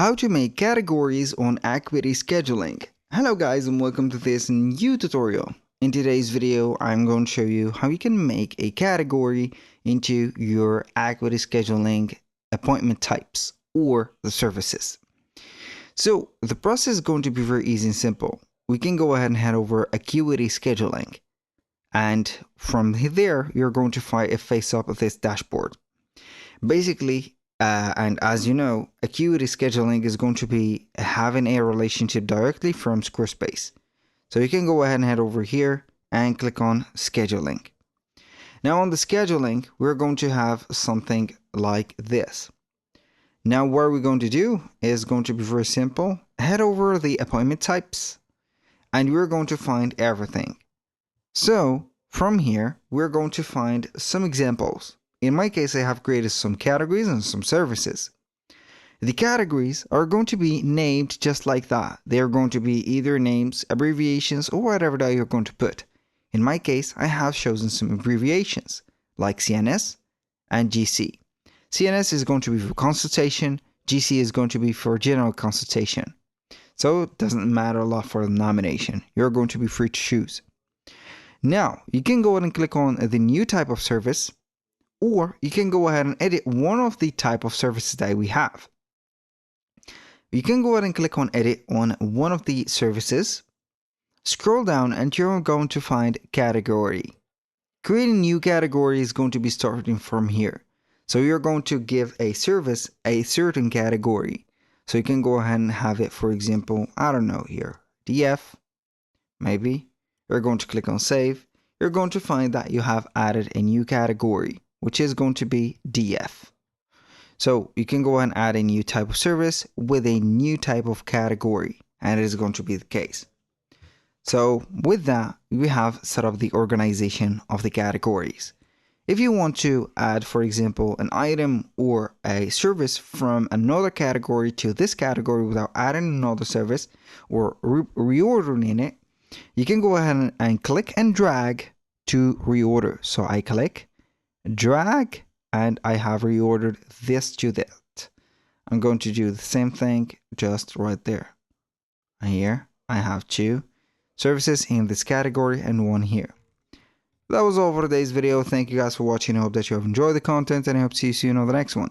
How to make categories on Acuity Scheduling. Hello guys and welcome to this new tutorial. In today's video I'm going to show you how you can make a category into your Acuity Scheduling appointment types or the services. So the process is going to be very easy and simple. We can go ahead and head over Acuity Scheduling, and from there you're going to find a face up of this dashboard. Basically, and as you know, Acuity Scheduling is going to be having a relationship directly from Squarespace. So you can go ahead and head over here and click on Scheduling. Now on the Scheduling, we're going to have something like this. Now what we're going to do is going to be very simple. Head over the appointment types and we're going to find everything. So from here, we're going to find some examples. In my case, I have created some categories and some services. The categories are going to be named just like that. They are going to be either names, abbreviations, or whatever that you're going to put. In my case, I have chosen some abbreviations like CNS and GC. CNS is going to be for consultation, GC is going to be for general consultation. So it doesn't matter a lot for the nomination. You're going to be free to choose. Now, you can go ahead and click on the new type of service, or you can go ahead and edit one of the type of services that we have. You can go ahead and click on edit on one of the services. Scroll down and you're going to find category. Creating a new category is going to be starting from here. So you're going to give a service a certain category. So you can go ahead and have it, for example, I don't know here, DF, maybe. You're going to click on save. You're going to find that you have added a new category, which is going to be DF. So you can go ahead and add a new type of service with a new type of category, and it is going to be the case. So with that, we have set up the organization of the categories. If you want to add, for example, an item or a service from another category to this category without adding another service or reordering it, you can go ahead and click and drag to reorder. So I click, drag, and I have reordered this to that. I'm going to do the same thing just right there. And here I have two services in this category and one here. That was all for today's video. Thank you guys for watching. I hope that you have enjoyed the content and I hope to see you soon on the next one.